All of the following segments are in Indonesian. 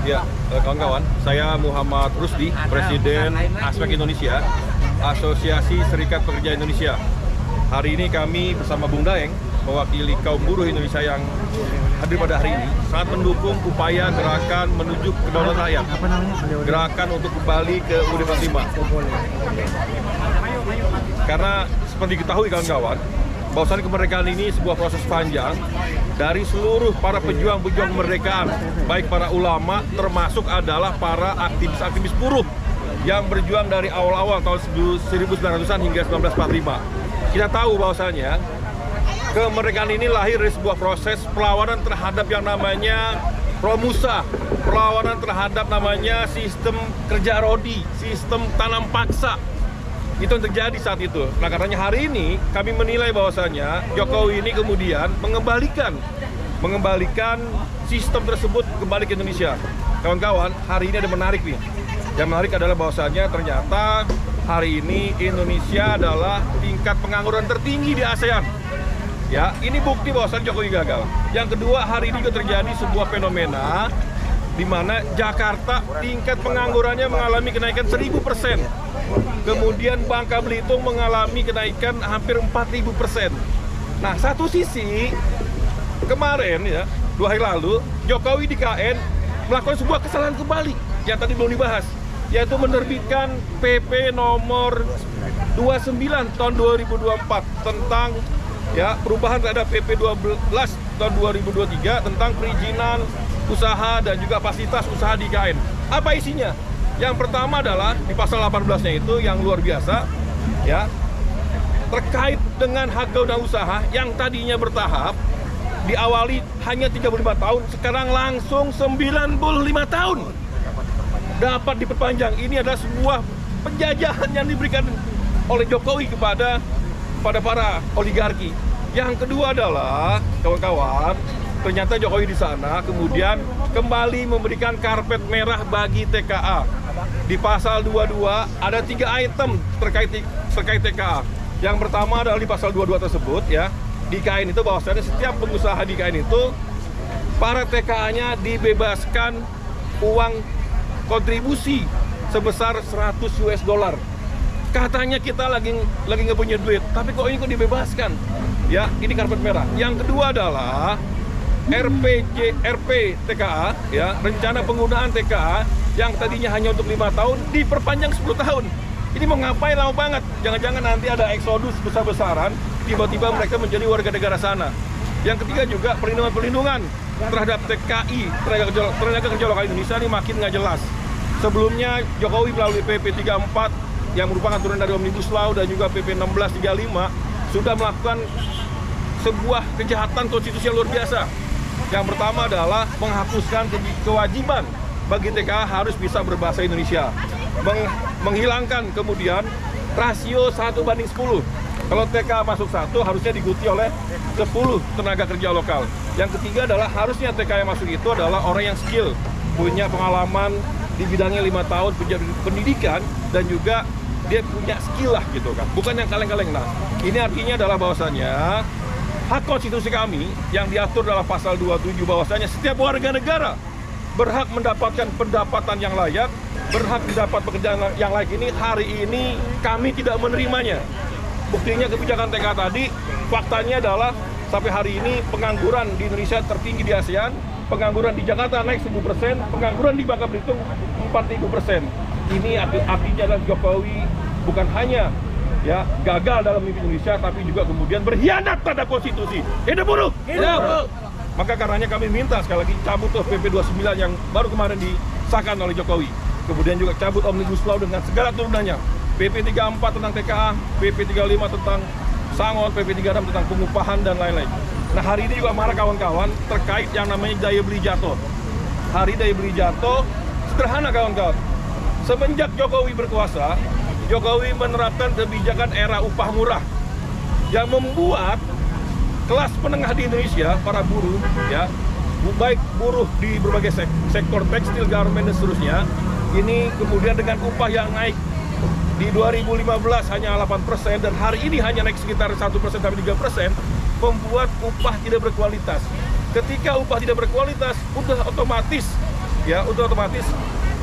Ya, kawan-kawan, saya Muhammad Rusdi, Presiden Aspek Indonesia, Asosiasi Serikat Pekerja Indonesia. Hari ini kami bersama Bung Daeng, mewakili kaum buruh Indonesia yang hadir pada hari ini, sangat mendukung upaya gerakan menuju kedaulatan rakyat. Gerakan untuk kembali ke UUD 45. Karena seperti diketahui kawan-kawan, bahwasannya kemerdekaan ini sebuah proses panjang dari seluruh para pejuang-pejuang kemerdekaan, baik para ulama termasuk adalah para aktivis-aktivis buruh yang berjuang dari awal-awal tahun 1900-an hingga 1945. Kita tahu bahwasanya kemerdekaan ini lahir dari sebuah proses perlawanan terhadap yang namanya Romusa, perlawanan terhadap namanya sistem kerja rodi, sistem tanam paksa. Itu yang terjadi saat itu. Nah, karenanya hari ini kami menilai bahwasanya Jokowi ini kemudian mengembalikan sistem tersebut kembali ke Indonesia. Kawan-kawan, hari ini ada menarik nih. Yang menarik adalah bahwasanya ternyata hari ini Indonesia adalah tingkat pengangguran tertinggi di ASEAN. Ya, ini bukti bahwasanya Jokowi gagal. Yang kedua, hari ini juga terjadi sebuah fenomena di mana Jakarta tingkat penganggurannya mengalami kenaikan 1000%. Kemudian Bangka Belitung mengalami kenaikan hampir 4000%. Nah, satu sisi kemarin ya, 2 hari lalu Jokowi di KN melakukan sebuah kesalahan kembali yang tadi belum dibahas, yaitu menerbitkan PP nomor 29 tahun 2024 tentang ya perubahan terhadap PP 12 tahun 2023 tentang perizinan usaha dan juga fasilitas usaha di KN. Apa isinya? Yang pertama adalah di pasal 18-nya itu yang luar biasa ya, terkait dengan hak guna usaha yang tadinya bertahap diawali hanya 35 tahun, sekarang langsung 95 tahun dapat diperpanjang. Ini adalah sebuah penjajahan yang diberikan oleh Jokowi kepada para oligarki. Yang kedua adalah kawan-kawan, ternyata Jokowi di sana kemudian kembali memberikan karpet merah bagi TKA. Di pasal 22 ada 3 item terkait TKA. Yang pertama adalah di pasal 22 tersebut ya, di KN itu bahwasanya setiap pengusaha di KN itu para TKA-nya dibebaskan uang kontribusi sebesar 100 US dollar. Katanya kita lagi nggak punya duit, tapi kok ini kok dibebaskan? Ya, ini karpet merah. Yang kedua adalah RP TKA ya, rencana penggunaan TKA yang tadinya hanya untuk 5 tahun diperpanjang 10 tahun. Ini mau ngapain lama banget? Jangan-jangan nanti ada eksodus besar-besaran, tiba-tiba mereka menjadi warga negara sana. Yang ketiga juga perlindungan terhadap TKI, tenaga kerja lokal Indonesia, ini makin nggak jelas. Sebelumnya Jokowi melalui PP 34 yang merupakan turunan dari Omnibus Law dan juga PP 1635 sudah melakukan sebuah kejahatan konstitusi yang luar biasa. Yang pertama adalah menghapuskan kewajiban bagi TKA harus bisa berbahasa Indonesia. Menghilangkan kemudian rasio 1:10. Kalau TKA masuk 1 harusnya diikuti oleh 10 tenaga kerja lokal. Yang ketiga adalah harusnya TKA yang masuk itu adalah orang yang skill, punya pengalaman di bidangnya 5 tahun, punya pendidikan dan juga dia punya skill lah gitu kan. Bukan yang kaleng-kaleng. Nah, ini artinya adalah bahwasanya hak konstitusi kami yang diatur dalam pasal 27 bahwasanya setiap warga negara berhak mendapatkan pendapatan yang layak, berhak mendapat pekerjaan yang layak. Ini hari ini kami tidak menerimanya. Buktinya kebijakan TKA tadi, faktanya adalah sampai hari ini pengangguran di Indonesia tertinggi di ASEAN, pengangguran di Jakarta naik 1000%, pengangguran di Bangka Belitung 4000%. Ini artinya adalah Jokowi bukan hanya ya gagal dalam mimpi Indonesia, tapi juga kemudian berkhianat pada konstitusi. Hidup buruh! Hidup! Maka karenanya kami minta sekali lagi cabut PP 29 yang baru kemarin disahkan oleh Jokowi. Kemudian juga cabut Omnibus Law dengan segala turunannya. PP 34 tentang TKA, PP 35 tentang sangon, PP 36 tentang pengupahan dan lain-lain. Nah, hari ini juga marah kawan-kawan terkait yang namanya daya beli jatuh. Hari daya beli jatuh sederhana kawan-kawan. Semenjak Jokowi berkuasa, Jokowi menerapkan kebijakan era upah murah yang membuat kelas menengah di Indonesia, para buruh ya, baik buruh di berbagai sektor tekstil, garmen dan seterusnya, ini kemudian dengan upah yang naik di 2015 hanya 8% dan hari ini hanya naik sekitar 1% sampai 3%, membuat upah tidak berkualitas. Ketika upah tidak berkualitas, udah otomatis ya untuk otomatis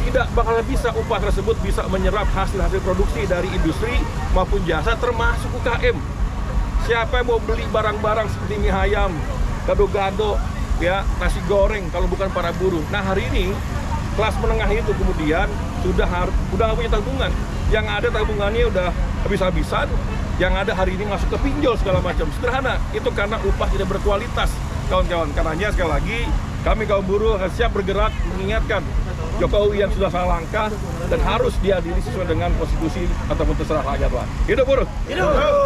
tidak bakal bisa upah tersebut bisa menyerap hasil-hasil produksi dari industri maupun jasa termasuk UKM. Siapa yang mau beli barang-barang seperti mie ayam, gado-gado, ya nasi goreng kalau bukan para buruh. Nah hari ini kelas menengah itu kemudian udah nggak punya tabungan. Yang ada tabungannya udah habis-habisan. Yang ada hari ini masuk ke pinjol segala macam. Sederhana, itu karena upah tidak berkualitas, kawan-kawan. Karenanya sekali lagi kami kaum buruh akan siap bergerak mengingatkan Jokowi yang sudah salah langkah dan harus diadili sesuai dengan konstitusi ataupun terserah rakyat. Hidup buruh! Hidup!